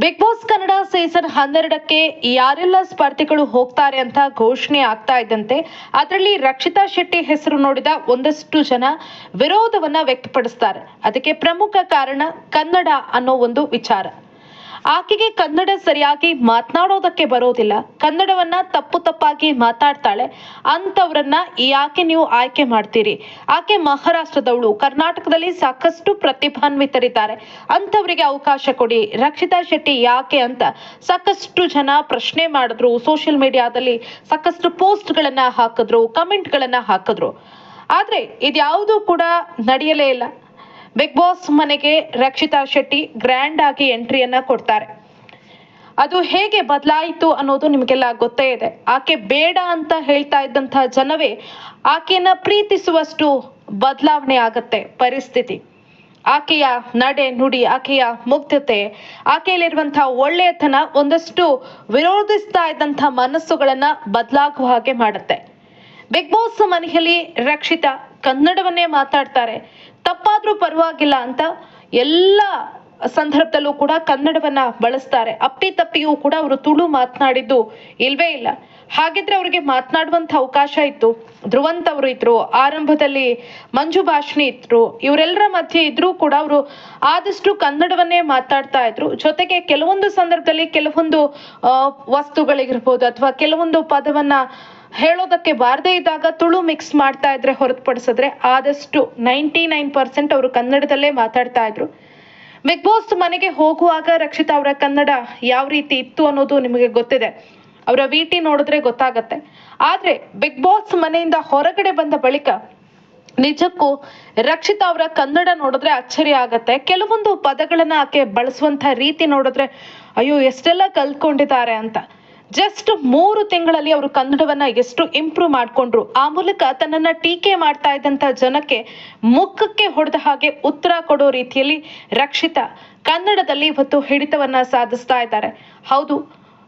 Big boss Kannada season 12ಕ್ಕೆ ಯಾರೆಲ್ಲ ಸ್ಪರ್ಧಿಗಳು ಹೋಗ್ತಾರೆ ಅಂತ ಘೋಷಣೆ ಆಗ್ತಾ ಇದ್ದಂತೆ ಅದರಲ್ಲಿ ರಕ್ಷಿತಾ ಶೆಟ್ಟಿ ಹೆಸರು ನೋಡಿದ ಒಂದಷ್ಟು ಜನ ವಿರೋಧವನ್ನ ವ್ಯಕ್ತಪಡಿಸ್ತಾರೆ. ಅದಕ್ಕೆ ಪ್ರಮುಖ ಕಾರಣ ಕನ್ನಡ ಅನ್ನೋ ಒಂದು ವಿಚಾರ. ಆಕೆಗೆ ಕನ್ನಡ ಸರಿಯಾಗಿ ಮಾತನಾಡೋದಕ್ಕೆ ಬರೋದಿಲ್ಲ, ಕನ್ನಡವನ್ನ ತಪ್ಪಾಗಿ ಮಾತಾಡ್ತಾಳೆ. ಅಂತವ್ರನ್ನ ಯಾಕೆ ನೀವು ಆಯ್ಕೆ ಮಾಡ್ತೀರಿ? ಆಕೆ ಮಹಾರಾಷ್ಟ್ರದವಳು, ಕರ್ನಾಟಕದಲ್ಲಿ ಸಾಕಷ್ಟು ಪ್ರತಿಭಾನ್ವಿತರಿದ್ದಾರೆ, ಅಂತವರಿಗೆ ಅವಕಾಶ ಕೊಡಿ. ರಕ್ಷಿತಾ ಶೆಟ್ಟಿ ಯಾಕೆ ಅಂತ ಸಾಕಷ್ಟು ಜನ ಪ್ರಶ್ನೆ ಮಾಡಿದ್ರು. ಸೋಷಿಯಲ್ ಮೀಡಿಯಾದಲ್ಲಿ ಸಾಕಷ್ಟು ಪೋಸ್ಟ್ ಗಳನ್ನ ಹಾಕಿದ್ರು, ಕಮೆಂಟ್ ಗಳನ್ನ ಹಾಕಿದ್ರು. ಆದ್ರೆ ಇದ್ಯಾವುದೂ ಕೂಡ ನಡೆಯಲೇ ಇಲ್ಲ. ಬಿಗ್ ಬಾಸ್ ಮನೆಗೆ ರಕ್ಷಿತಾ ಶೆಟ್ಟಿ ಗ್ರ್ಯಾಂಡ್ ಆಗಿ ಎಂಟ್ರಿಯನ್ನ ಕೊಡ್ತಾರೆ. ಅದು ಹೇಗೆ ಬದಲಾಯಿತು ಅನ್ನೋದು ನಿಮಗೆಲ್ಲ ಗೊತ್ತೇ ಇದೆ. ಆಕೆ ಬೇಡ ಅಂತ ಹೇಳ್ತಾ ಇದ್ದಂತಹ ಜನವೇ ಆಕೆಯನ್ನ ಪ್ರೀತಿಸುವಷ್ಟು ಬದಲಾವಣೆ ಆಗತ್ತೆ ಪರಿಸ್ಥಿತಿ. ಆಕೆಯ ನಡೆ ನುಡಿ, ಆಕೆಯ ಮುಗ್ಧತೆ, ಆಕೆಯಲ್ಲಿರುವಂತಹ ಒಳ್ಳೆಯತನ ಒಂದಷ್ಟು ವಿರೋಧಿಸ್ತಾ ಇದ್ದಂತಹ ಮನಸ್ಸುಗಳನ್ನ ಬದಲಾಗುವ ಹಾಗೆ ಮಾಡುತ್ತೆ. ಬಿಗ್ ಬಾಸ್ ಮನೆಯಲ್ಲಿ ರಕ್ಷಿತಾ ಕನ್ನಡವನ್ನೇ ಮಾತಾಡ್ತಾರೆ, ತಪ್ಪಾದ್ರೂ ಪರವಾಗಿಲ್ಲ ಅಂತ ಎಲ್ಲ ಸಂದರ್ಭದಲ್ಲೂ ಕೂಡ ಕನ್ನಡವನ್ನ ಬಳಸ್ತಾರೆ. ಅಪ್ಪಿ ತಪ್ಪಿಯೂ ಕೂಡ ಅವರು ತುಳು ಮಾತನಾಡಿದ್ದು ಇಲ್ವೇ ಇಲ್ಲ. ಹಾಗಿದ್ರೆ ಅವರಿಗೆ ಮಾತನಾಡುವಂತ ಅವಕಾಶ ಇತ್ತು. ಧ್ರುವಂತ್ ಅವರು ಇದ್ರು, ಆರಂಭದಲ್ಲಿ ಮಂಜು ಭಾಷಿಣಿ ಇದ್ರು, ಇವರೆಲ್ಲರ ಮಧ್ಯೆ ಇದ್ರೂ ಕೂಡ ಅವರು ಆದಷ್ಟು ಕನ್ನಡವನ್ನೇ ಮಾತಾಡ್ತಾ ಇದ್ರು. ಜೊತೆಗೆ ಕೆಲವೊಂದು ಸಂದರ್ಭದಲ್ಲಿ ಕೆಲವೊಂದು ವಸ್ತುಗಳಿಗಿರ್ಬೋದು ಅಥವಾ ಕೆಲವೊಂದು ಪದವನ್ನ ಹೇಳೋದಕ್ಕೆ ಬಾರದೇ ಇದ್ದಾಗ ತುಳು ಮಿಕ್ಸ್ ಮಾಡ್ತಾ ಇದ್ರೆ ಹೊರತುಪಡಿಸಿದ್ರೆ ಆದಷ್ಟು 99% ಅವರು ಕನ್ನಡದಲ್ಲೇ ಮಾತಾಡ್ತಾ ಇದ್ರು. ಬಿಗ್ ಬಾಸ್ ಮನೆಗೆ ಹೋಗುವಾಗ ರಕ್ಷಿತಾ ಅವರ ಕನ್ನಡ ಯಾವ ರೀತಿ ಇತ್ತು ಅನ್ನೋದು ನಿಮಗೆ ಗೊತ್ತಿದೆ. ಅವರ ವಿಟಿ ನೋಡಿದ್ರೆ ಗೊತ್ತಾಗತ್ತೆ. ಆದ್ರೆ ಬಿಗ್ ಬಾಸ್ ಮನೆಯಿಂದ ಹೊರಗಡೆ ಬಂದ ಬಳಿಕ ನಿಜಕ್ಕೂ ರಕ್ಷಿತಾ ಅವರ ಕನ್ನಡ ನೋಡಿದ್ರೆ ಅಚ್ಚರಿ ಆಗತ್ತೆ. ಕೆಲವೊಂದು ಪದಗಳನ್ನ ಆಕೆ ಬಳಸುವಂತ ರೀತಿ ನೋಡಿದ್ರೆ ಅಯ್ಯೋ ಎಷ್ಟೆಲ್ಲ ಕಲ್ತ್ಕೊಂಡಿದ್ದಾರೆ ಅಂತ. ಜಸ್ಟ್ 3 ತಿಂಗಳಲ್ಲಿ ಅವರು ಕನ್ನಡವನ್ನ ಎಷ್ಟು ಇಂಪ್ರೂವ್ ಮಾಡ್ಕೊಂಡ್ರು. ಆ ಮೂಲಕ ತನ್ನನ್ನ ಟೀಕೆ ಮಾಡ್ತಾ ಇದ್ದಂತ ಜನಕ್ಕೆ ಮುಖಕ್ಕೆ ಹೊಡೆದ ಹಾಗೆ ಉತ್ತರ ಕೊಡೋ ರೀತಿಯಲ್ಲಿ ರಕ್ಷಿತಾ ಕನ್ನಡದಲ್ಲಿ ಇವತ್ತು ಹಿಡಿತವನ್ನ ಸಾಧಿಸ್ತಾ ಇದ್ದಾರೆ. ಹೌದು,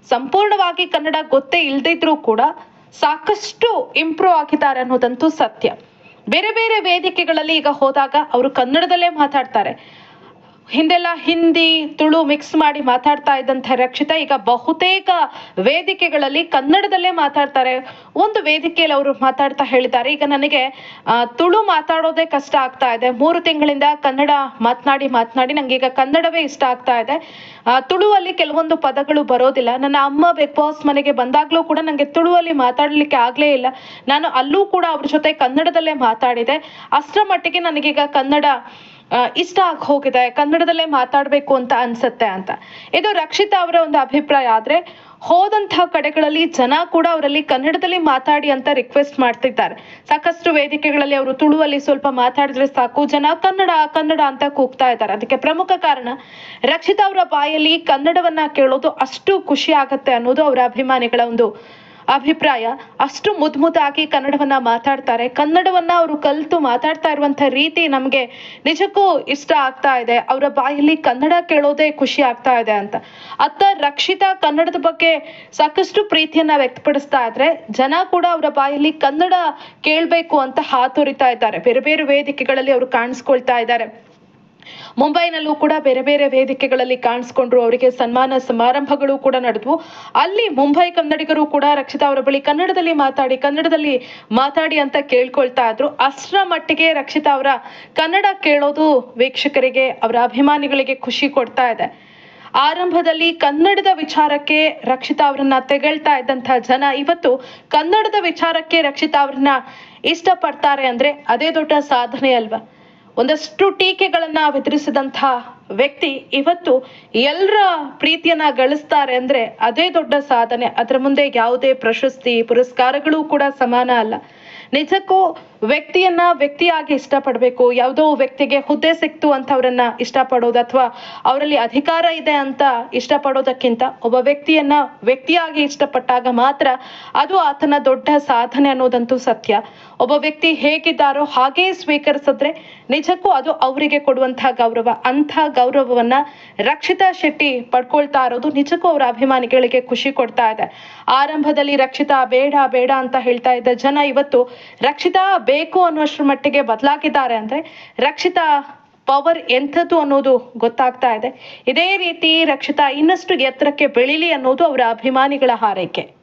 ಸಂಪೂರ್ಣವಾಗಿ ಕನ್ನಡ ಗೊತ್ತೇ ಇಲ್ದಿದ್ರೂ ಕೂಡ ಸಾಕಷ್ಟು ಇಂಪ್ರೂವ್ ಆಗಿದ್ದಾರೆ ಅನ್ನೋದಂತೂ ಸತ್ಯ. ಬೇರೆ ಬೇರೆ ವೇದಿಕೆಗಳಲ್ಲಿ ಈಗ ಹೋದಾಗ ಅವರು ಕನ್ನಡದಲ್ಲೇ ಮಾತಾಡ್ತಾರೆ. ಹಿಂದೆಲ್ಲ ಹಿಂದಿ ತುಳು ಮಿಕ್ಸ್ ಮಾಡಿ ಮಾತಾಡ್ತಾ ಇದ್ದಂಥ ರಕ್ಷಿತಾ ಈಗ ಬಹುತೇಕ ವೇದಿಕೆಗಳಲ್ಲಿ ಕನ್ನಡದಲ್ಲೇ ಮಾತಾಡ್ತಾರೆ. ಒಂದು ವೇದಿಕೆಯಲ್ಲಿ ಅವರು ಮಾತಾಡ್ತಾ ಹೇಳಿದ್ದಾರೆ, ಈಗ ನನಗೆ ತುಳು ಮಾತಾಡೋದೇ ಕಷ್ಟ ಆಗ್ತಾ ಇದೆ. 3 ತಿಂಗಳಿಂದ ಕನ್ನಡ ಮಾತನಾಡಿ ನಂಗೆ ಈಗ ಕನ್ನಡವೇ ಇಷ್ಟ ಆಗ್ತಾ ಇದೆ. ತುಳುವಲ್ಲಿ ಕೆಲವೊಂದು ಪದಗಳು ಬರೋದಿಲ್ಲ. ನನ್ನ ಅಮ್ಮ ಬಿಗ್ ಬಾಸ್ ಮನೆಗೆ ಬಂದಾಗ್ಲೂ ಕೂಡ ನಂಗೆ ತುಳುವಲ್ಲಿ ಮಾತಾಡ್ಲಿಕ್ಕೆ ಆಗ್ಲೇ ಇಲ್ಲ. ನಾನು ಅಲ್ಲೂ ಕೂಡ ಅವ್ರ ಜೊತೆ ಕನ್ನಡದಲ್ಲೇ ಮಾತಾಡಿದೆ. ಅಷ್ಟರ ಮಟ್ಟಿಗೆ ನನಗೀಗ ಕನ್ನಡ ಇಷ್ಟ ಆಗಿ ಹೋಗಿದೆ, ಕನ್ನಡದಲ್ಲೇ ಮಾತಾಡ್ಬೇಕು ಅಂತ ಅನ್ಸತ್ತೆ ಅಂತ. ಇದು ರಕ್ಷಿತಾ ಅವರ ಒಂದು ಅಭಿಪ್ರಾಯ. ಆದ್ರೆ ಹೋದಂತಹ ಕಡೆಗಳಲ್ಲಿ ಜನ ಕೂಡ ಅವರಲ್ಲಿ ಕನ್ನಡದಲ್ಲಿ ಮಾತಾಡಿ ಅಂತ ರಿಕ್ವೆಸ್ಟ್ ಮಾಡ್ತಿದ್ದಾರೆ. ಸಾಕಷ್ಟು ವೇದಿಕೆಗಳಲ್ಲಿ ಅವರು ತುಳುವಲ್ಲಿ ಸ್ವಲ್ಪ ಮಾತಾಡಿದ್ರೆ ಸಾಕು, ಜನ ಕನ್ನಡ ಕನ್ನಡ ಅಂತ ಕೂಗ್ತಾ ಇದ್ದಾರೆ. ಅದಕ್ಕೆ ಪ್ರಮುಖ ಕಾರಣ ರಕ್ಷಿತಾ ಅವರ ಬಾಯಲ್ಲಿ ಕನ್ನಡವನ್ನ ಕೇಳೋದು ಅಷ್ಟು ಖುಷಿ ಆಗತ್ತೆ ಅನ್ನೋದು ಅವರ ಅಭಿಮಾನಿಗಳ ಒಂದು ಅಭಿಪ್ರಾಯ. ಅಷ್ಟು ಮುದ್ದಾಗಿ ಕನ್ನಡವನ್ನ ಮಾತಾಡ್ತಾರೆ. ಕನ್ನಡವನ್ನ ಅವರು ಕಲಿತು ಮಾತಾಡ್ತಾ ಇರುವಂತ ರೀತಿ ನಮ್ಗೆ ನಿಜಕ್ಕೂ ಇಷ್ಟ ಆಗ್ತಾ ಇದೆ. ಅವರ ಬಾಯಲ್ಲಿ ಕನ್ನಡ ಕೇಳೋದೇ ಖುಷಿ ಆಗ್ತಾ ಇದೆ ಅಂತ. ಅತ್ತ ರಕ್ಷಿತಾ ಕನ್ನಡದ ಬಗ್ಗೆ ಸಾಕಷ್ಟು ಪ್ರೀತಿಯನ್ನ ವ್ಯಕ್ತಪಡಿಸ್ತಾ ಇದ್ರೆ ಜನ ಕೂಡ ಅವರ ಬಾಯಲ್ಲಿ ಕನ್ನಡ ಕೇಳ್ಬೇಕು ಅಂತ ಹಾತೊರಿತಾ ಇದ್ದಾರೆ. ಬೇರೆ ಬೇರೆ ವೇದಿಕೆಗಳಲ್ಲಿ ಅವರು ಕಾಣಿಸ್ಕೊಳ್ತಾ ಇದ್ದಾರೆ. ಮುಂಬೈನಲ್ಲೂ ಕೂಡ ಬೇರೆ ಬೇರೆ ವೇದಿಕೆಗಳಲ್ಲಿ ಕಾಣಿಸ್ಕೊಂಡ್ರು. ಅವರಿಗೆ ಸನ್ಮಾನ ಸಮಾರಂಭಗಳು ಕೂಡ ನಡೆದ್ವು. ಅಲ್ಲಿ ಮುಂಬೈ ಕನ್ನಡಿಗರು ಕೂಡ ರಕ್ಷಿತಾ ಅವರ ಬಳಿ ಕನ್ನಡದಲ್ಲಿ ಮಾತಾಡಿ ಅಂತ ಕೇಳ್ಕೊಳ್ತಾ ಇದ್ರು. ಅಷ್ಟರ ಮಟ್ಟಿಗೆ ರಕ್ಷಿತಾ ಅವರ ಕನ್ನಡ ಕೇಳೋದು ವೀಕ್ಷಕರಿಗೆ, ಅವರ ಅಭಿಮಾನಿಗಳಿಗೆ ಖುಷಿ ಕೊಡ್ತಾ ಇದೆ. ಆರಂಭದಲ್ಲಿ ಕನ್ನಡದ ವಿಚಾರಕ್ಕೆ ರಕ್ಷಿತಾ ಅವರನ್ನ ತೆಗಳ್ತಾ ಇದ್ದಂತಹ ಜನ ಇವತ್ತು ಕನ್ನಡದ ವಿಚಾರಕ್ಕೆ ರಕ್ಷಿತಾ ಅವರನ್ನ ಇಷ್ಟಪಡ್ತಾರೆ ಅಂದ್ರೆ ಅದೇ ದೊಡ್ಡ ಸಾಧನೆ ಅಲ್ವಾ? ಒಂದಷ್ಟು ಟೀಕೆಗಳನ್ನ ಎದುರಿಸಿದಂತಹ ವ್ಯಕ್ತಿ ಇವತ್ತು ಎಲ್ಲರ ಪ್ರೀತಿಯನ್ನ ಗಳಿಸ್ತಾರೆ ಅಂದ್ರೆ ಅದೇ ದೊಡ್ಡ ಸಾಧನೆ. ಅದರ ಮುಂದೆ ಯಾವುದೇ ಪ್ರಶಸ್ತಿ ಪುರಸ್ಕಾರಗಳು ಕೂಡ ಸಮಾನ ಅಲ್ಲ. ನಿಜಕ್ಕೂ ವ್ಯಕ್ತಿಯನ್ನ ವ್ಯಕ್ತಿಯಾಗಿ ಇಷ್ಟಪಡಬೇಕು. ಯಾವುದೋ ವ್ಯಕ್ತಿಗೆ ಹುದ್ದೆ ಸಿಕ್ತು ಅಂತ ಅವರನ್ನ ಇಷ್ಟಪಡೋದು ಅಥವಾ ಅವರಲ್ಲಿ ಅಧಿಕಾರ ಇದೆ ಅಂತ ಇಷ್ಟಪಡೋದಕ್ಕಿಂತ ಒಬ್ಬ ವ್ಯಕ್ತಿಯನ್ನ ವ್ಯಕ್ತಿಯಾಗಿ ಇಷ್ಟಪಟ್ಟಾಗ ಮಾತ್ರ ಅದು ಆತನ ದೊಡ್ಡ ಸಾಧನೆ ಅನ್ನೋದಂತೂ ಸತ್ಯ. ಒಬ್ಬ ವ್ಯಕ್ತಿ ಹೇಗಿದ್ದಾರೋ ಹಾಗೇ ಸ್ವೀಕರಿಸಿದ್ರೆ ನಿಜಕ್ಕೂ ಅದು ಅವರಿಗೆ ಕೊಡುವಂತಹ ಗೌರವ. ಅಂಥ ಗೌರವವನ್ನ ರಕ್ಷಿತಾ ಶೆಟ್ಟಿ ಪಡ್ಕೊಳ್ತಾ ಇರೋದು ನಿಜಕ್ಕೂ ಅವರ ಅಭಿಮಾನಿಗಳಿಗೆ ಖುಷಿ ಕೊಡ್ತಾ ಇದೆ. ಆರಂಭದಲ್ಲಿ ರಕ್ಷಿತಾ ಬೇಡ ಬೇಡ ಅಂತ ಹೇಳ್ತಾ ಇದ್ದ ಜನ ಇವತ್ತು ರಕ್ಷಿತಾ ಬೇಕು ಅನ್ನುವಷ್ಟರ ಮಟ್ಟಿಗೆ ಬದಲಾಗಿದ್ದಾರೆ ಅಂದ್ರೆ ರಕ್ಷಿತಾ ಪವರ್ ಎಂಥದ್ದು ಅನ್ನೋದು ಗೊತ್ತಾಗ್ತಾ ಇದೆ. ಇದೇ ರೀತಿ ರಕ್ಷಿತಾ ಇನ್ನಷ್ಟು ಎತ್ತರಕ್ಕೆ ಬೆಳೀಲಿ ಅನ್ನೋದು ಅವರ ಅಭಿಮಾನಿಗಳ ಹಾರೈಕೆ.